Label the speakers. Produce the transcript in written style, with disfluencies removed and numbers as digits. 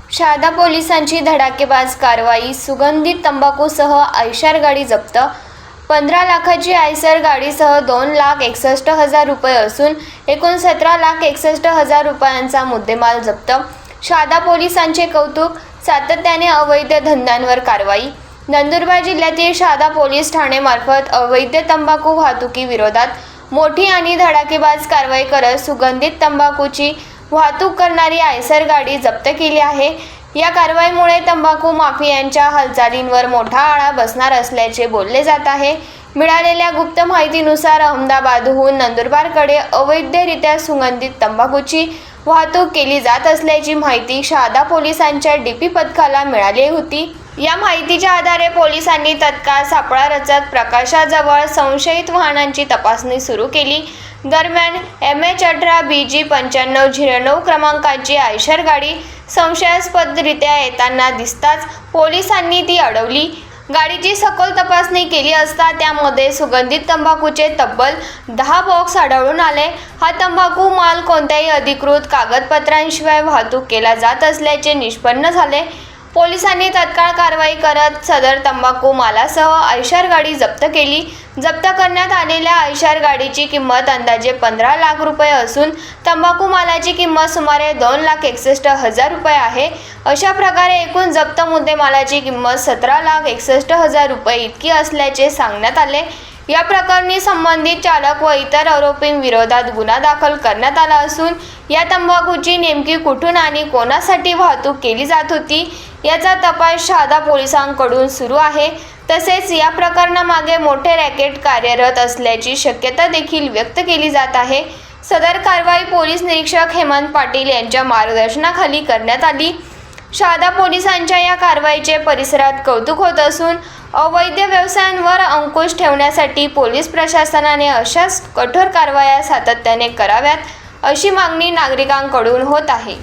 Speaker 1: शहादा पोलिसांची धडाकेबाज कारवाई। सुगंधित तंबाखूसह आयशर गाडी जप्त। 15 लाखाची आयशर गाडीसह 2,61,000 रुपये असून एकूण 17,61,000 रुपयांचा मुद्देमाल जप्त। शहादा पोलिसांचे कौतुक। सातत्याने अवैध धंद्यांवर कारवाई। नंदुरबार जिल्ह्यातील शहादा पोलीस ठाणेमार्फत अवैध तंबाखू वाहतुकी विरोधात मोठी आणि धडाकेबाज कारवाई करत सुगंधित तंबाखूची वाहतूक करणारी आयशर गाडी जप्त केली आहे। या कारवाईमुळे तंबाखू माफियांच्या हालचालींवर मोठा आळा बसणार असल्याचे बोलले जात आहे। मिळालेल्या गुप्त माहितीनुसार अहमदाबादहून नंदुरबारकडे अवैधरित्या सुगंधित तंबाखूची वाहतूक केली जात असल्याची माहिती शहादा पोलिसांच्या डीपी पथकाला मिळाली होती। या माहितीच्या आधारे पोलिसांनी तत्काळ सापळा रचत प्रकाशाजवळ संशयित वाहनांची तपासणी सुरू केली। दरम्यान MH18 BG 9509 क्रमांकाची आयशर गाडी संशयास्पदरित्या येताना दिसताच पोलिसांनी ती अडवली। गाडीची सखोल तपासणी केली असता त्यामध्ये सुगंधित तंबाखूचे तब्बल 10 बॉक्स आढळून आले। हा तंबाखू माल कोणत्याही अधिकृत कागदपत्रांशिवाय वाहतूक केला जात असल्याचे निष्पन्न झाले। पोलिसांनी तत्काळ कारवाई करत सदर तंबाखू मालासह आयशर गाडी जप्त केली। जप्त करण्यात आलेल्या आयशर गाडीची किंमत अंदाजे 15 लाख रुपये असून तंबाखू मालाची किंमत सुमारे 2,61,000 रुपये आहे। अशा प्रकारे एकूण जप्त मुद्देमालाची किंमत 17,61,000 रुपये इतकी असल्याचे सांगण्यात आले। या प्रकरणी संबंधित चालक व इतर आरोपींविरोधात गुन्हा दाखल करण्यात आला असून या तंबाखूची नेमकी कुठून आणि कोणासाठी वाहतूक केली जात होती याचा तपास शहादा पोलिसांकडून सुरू आहे। तसेच या प्रकरणामागे मोठे रॅकेट कार्यरत असल्याची शक्यता देखील व्यक्त केली जात आहे। सदर कारवाई पोलीस निरीक्षक हेमंत पाटील यांच्या मार्गदर्शनाखाली करण्यात आली। शहादा पोलिसांच्या या कारवाईचे परिसरात कौतुक होत असून अवैध व्यवसायांवर अंकुश ठेवण्यासाठी पोलीस प्रशासनाने अशाच कठोर कारवाया सातत्याने कराव्यात अशी मागणी नागरिकांकडून होत आहे।